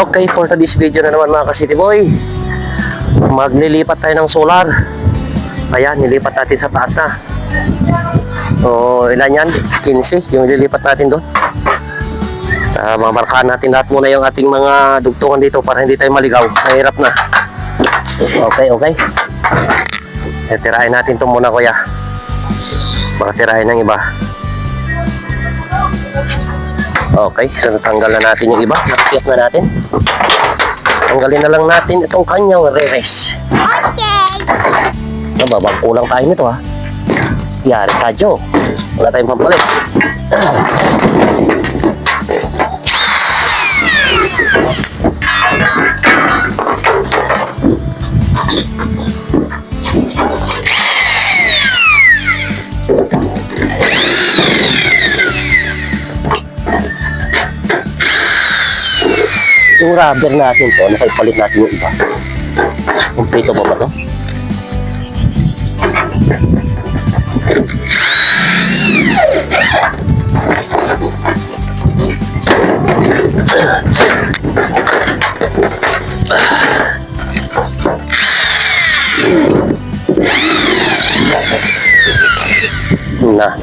Okay, for today's video na naman mga ka-City Boy, maglilipat tayo ng solar. Ayan, nilipat natin sa taas na. So, ilan yan? 15 yung nililipat natin doon. Mamarkahan natin lahat muna yung ating mga dugtungan dito para hindi tayo maligaw. Mahirap na. Okay. Tirahin natin ito muna, kuya. Baka tirahin ng iba. Okay, so natanggal na natin yung iba. Nakapiyat na natin. Tanggalin na lang natin itong kanyang reres. Okay. Babang kulang tayo nito, ha. Yari tayo. Wala tayong pampalit. Yung rubber natin to, nakaipalit natin yung iba. Kumpleto ba ba to? Na.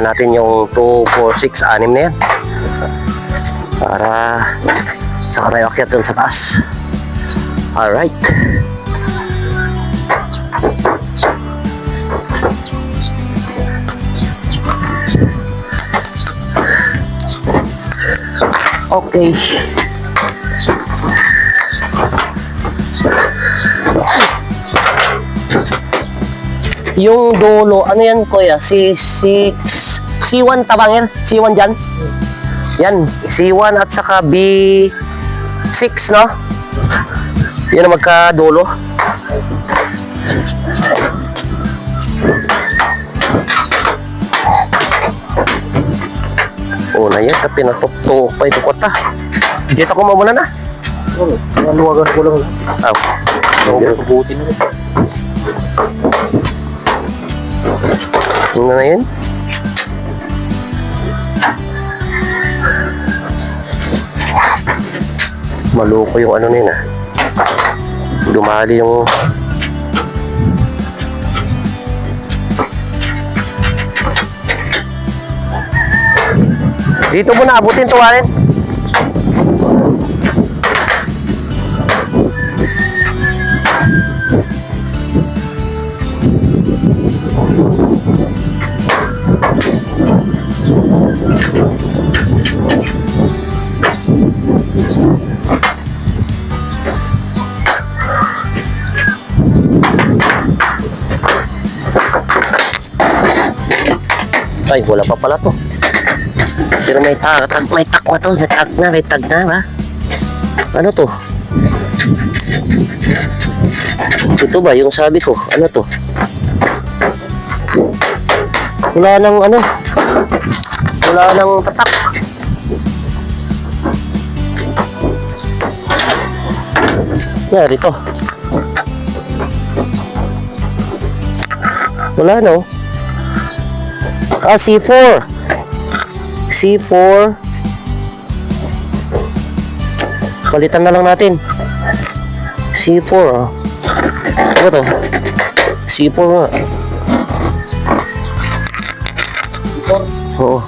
Natin yung 2, 4, 6, 6 na yan para saka tayo akyat dun sa taas. Alright, okay. Yung dulo, ano yan kuya? C1 tabangin? C1 dyan? Yan, C1 at saka B6, no? Yan ang magkadulo. Una yan, tapi natutok pa ito kota. Dito ko mamuna na. Naluwagan ko lang. Buti na rin. Ano na yun? Maloko yung ano na yun, ha. Dumali yung dito mo na abutin to, Warren. Ay, wala pa pala to. Pero may tag na to. May tag na, ba? Ano to? Ito ba yung sabi ko? Ano to? Wala nang ano. Wala nang tatak. Yan, dito. Wala, no? Ah, C4. Palitan na lang natin. C4, oh. Ano to? C4 nga. Oo.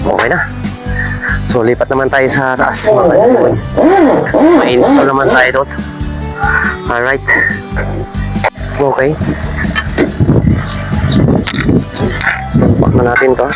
Okay na. So, lipat naman tayo sa taas. May install naman tayo doon. Alright. Okay. So, pack na natin to.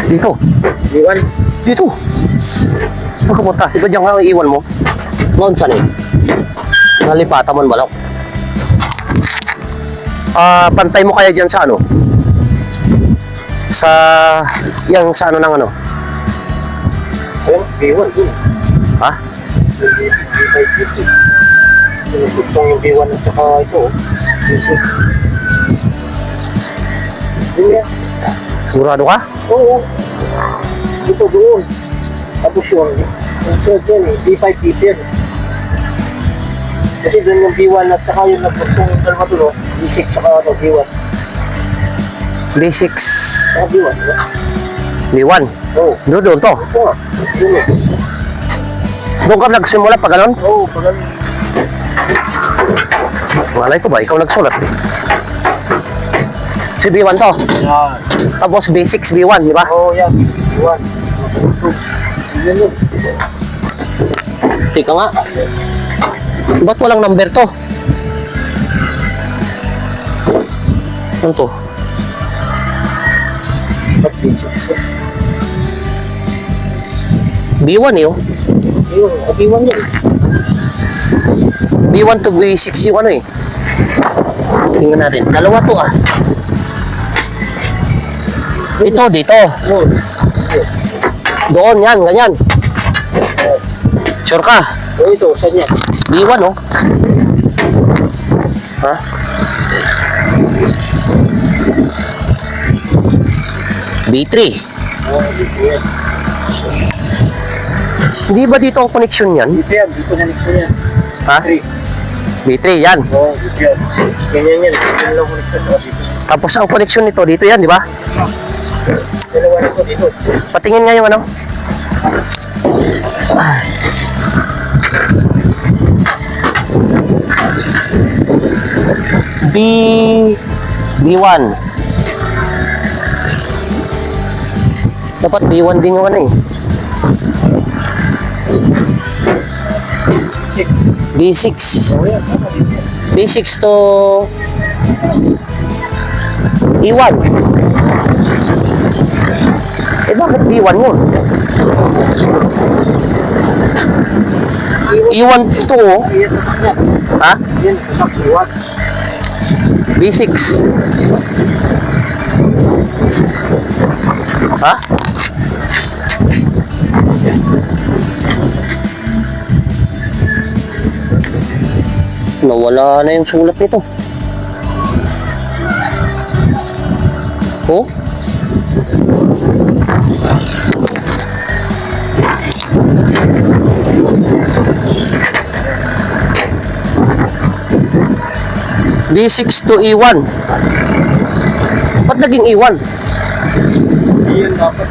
Dito. B1. Dito. Saan ka punta? Di ba dyan nga ang iwan mo? Noon saan eh? Nalipatan mo balak. Pantay mo kaya dyan sa ano? Sa... Yang sa ano ng ano? Ayun, B1 dun. Ha? B5, B6. Sinusugtong yung B1 at saka ito. B6. Yun yan. Sigurado ka? Oo. Ito doon. Tapos yun. Yung third yan eh. B5, B10. Kasi doon yung B1 at saka yung nagtugtong yung dalawa doon. B6 saka ano, B1. B6. Saka B1. B1. Oo. Doon to. Ito nga. Doon eh. Doon ka nagsimula pa ganun? Oo, pag ano. Malay ko ba? Ikaw nagsulat eh. Si B1 to. Yan. Tapos B6, B1, di ba? Oo, yan. B1. Yan yun. Tika nga. Ba't walang number to? Ano to? Ba't B6 yan? B1 eh oh. Ayun, B1 yan. B1 to B6 yung ano eh. Tingnan natin. Dalawa to ah. Ito, dito. Oo. Doon, yan, ganyan. Sure ka? Oo, ito, saan yan? B1 oh. Ha? B3. Oo, dito yan. Hindi ba dito ang connection yan? Dito yan, dito connection yan. Ha? 3. B3, yan. Oo, dito yan. Ganyan yan. Ganyan lang connection sa dito. Tapos ang connection nito, dito yan, di ba? Dalawa nito dito. Patingin nga yung ano. B1. Dapat B1 din yung ano eh. 6. B6. Oo yan, tama dito yan. B6 to E1. Eh bakit B1 yun? E1 to oh. Ayan, tatak yan. Ha? Yan, tatak B1. B6. Ha? Nawala na yung sulat nito. Oh? B6 to E1. Ba't naging E1? Yan dapat.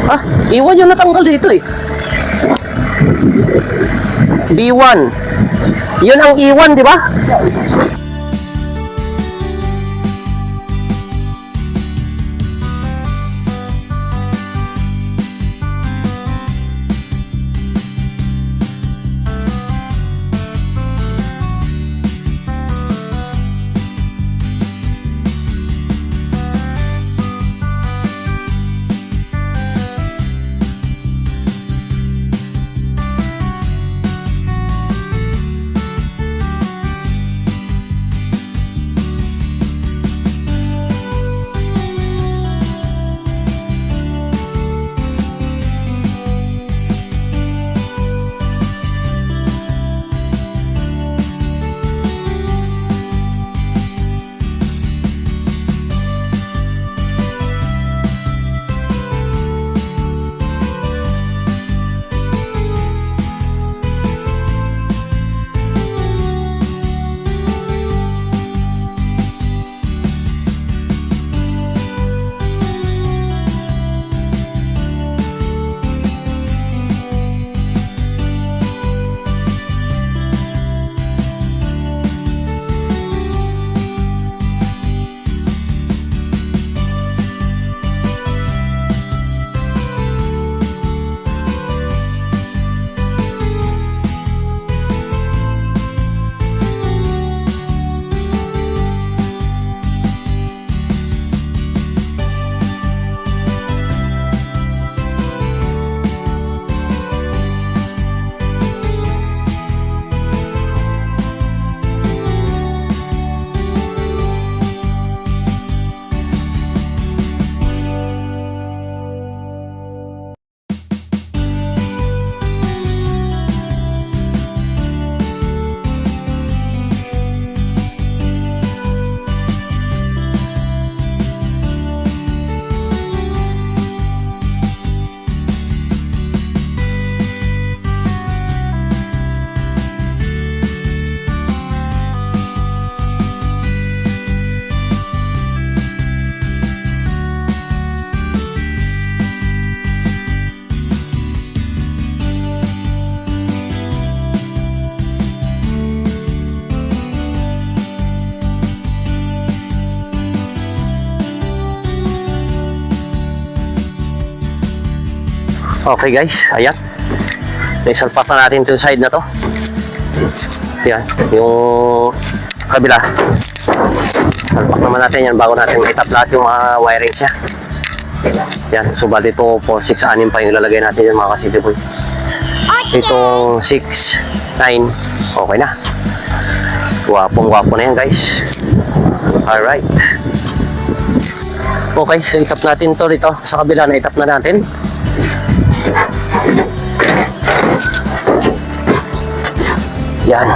Ah, E1 yung natanggal dito eh. B1. Yun ang E1, di ba? Okay guys, ayan. Naisalpak na natin itong side na to. Yan, yung kabila. Salpak naman natin yan bago natin itap lahat yung mga wiring siya. Yan, so bali ito 4, 6, 6 pa yung ilalagay natin yung mga ka-city boy. Itong 6, 9, okay na. Gwapong-gwapo na yan guys. Alright. Okay, so itap natin to dito. Sa kabila na itap na natin. Yan.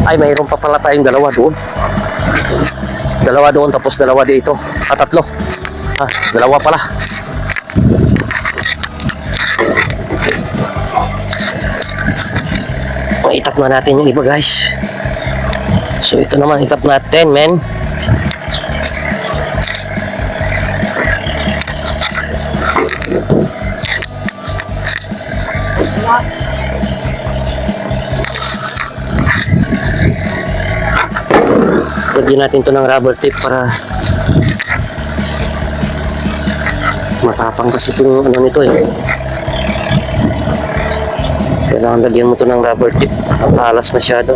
Ay, mayroon pa pala tayong dalawa doon. Dalawa doon, tapos dalawa dito. Tatlo. Dalawa pala. Itap na natin yung iba guys. So ito naman itap natin men. Lagyan natin to ng rubber tape para matapang kasi itong ano nito eh. Kailangan lagyan mo to ng rubber tape. Alas masyado.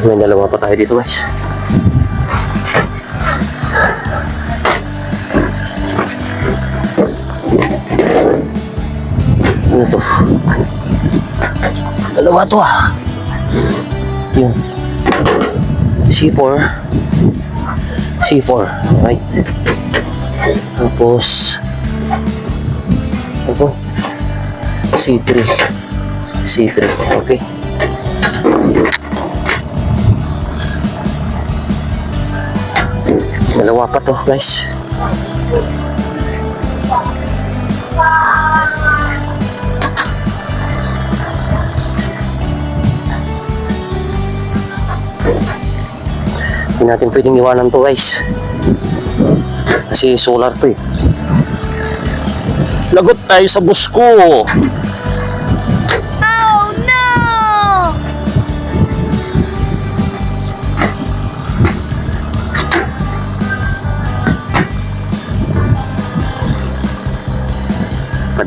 May dalawa pa tayo dito guys. Ano to? Dalawa to Yun. C4. C4. Right. Tapos ito. C3. C3. Okay. Dalawa pa to guys. Hindi natin pwedeng iwanan to guys. Kasi solar to eh. Lagot tayo sa bus ko.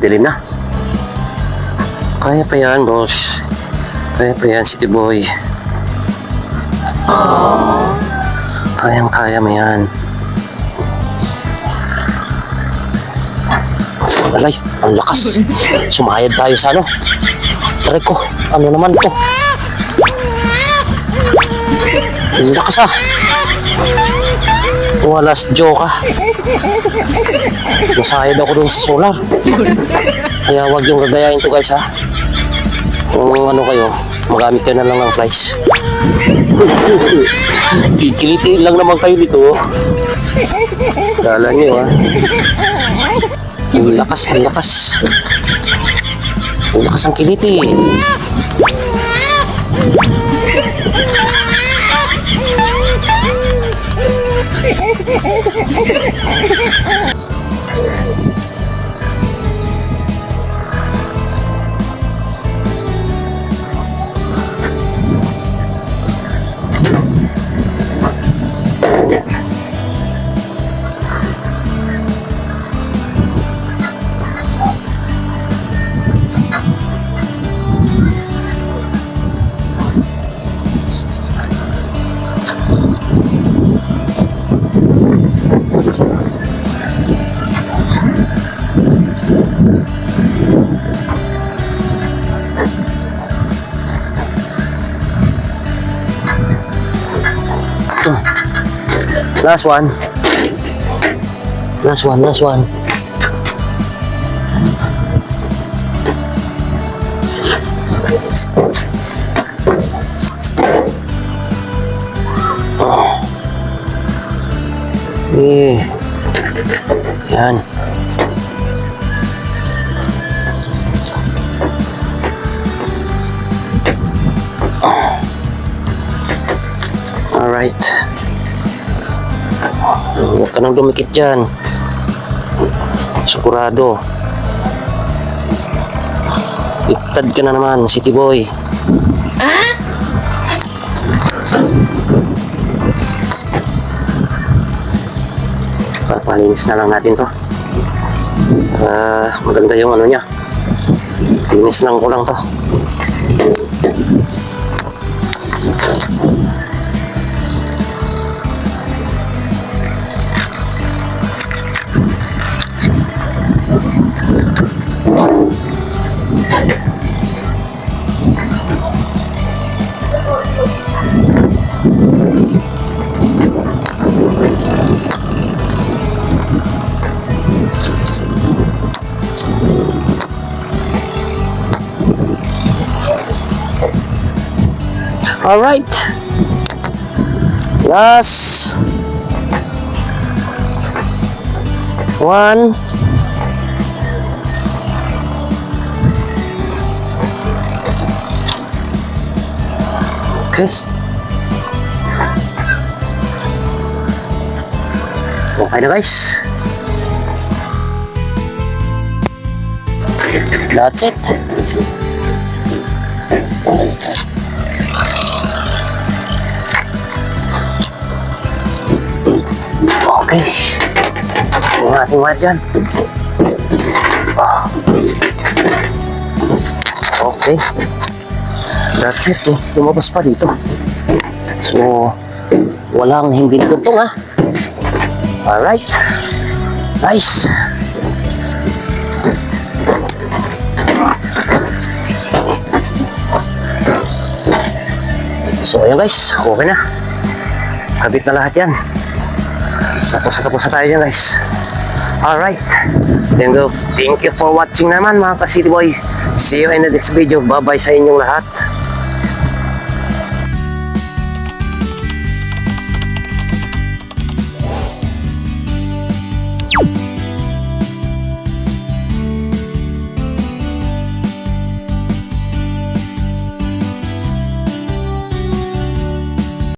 Padilim na. Kaya pa yan, boss. Kaya pa yan, city boy. Kayang-kaya mo yan. Alay, ang lakas. Sumayad tayo sa ano. Try ko, ano naman to? Ang lakas Walas joke Masayad ako dun sa solar. Kaya wag yung gagayain to guys Kung ano kayo, magamit kayo na lang ng flies. Kikilitiin lang naman kayo dito. Kala nyo Ang lakas, ang lakas. Ang lakas ang kiliti. Last one. Last one, last one. Eh. Yan. Alright. Huwag ka nang dumikit dyan. Sigurado. Iktad ka na naman, city boy. Papalinis na lang natin to. Maganda yung ano niya. Linis lang ko lang to. Alright. Last one. Okay. Okay na guys. That's it. Okay. Yung ating wire dyan. Okay. That's it. Lumabas pa dito. So, walang hindi tuntong ha. Alright. Nice. So, ayan guys. Okay na. Kabit na lahat yan. Tapos na tayo dyan guys. Alright. Thank you for watching naman mga ka-City Boy. See you in the next video. Bye bye sa inyong lahat.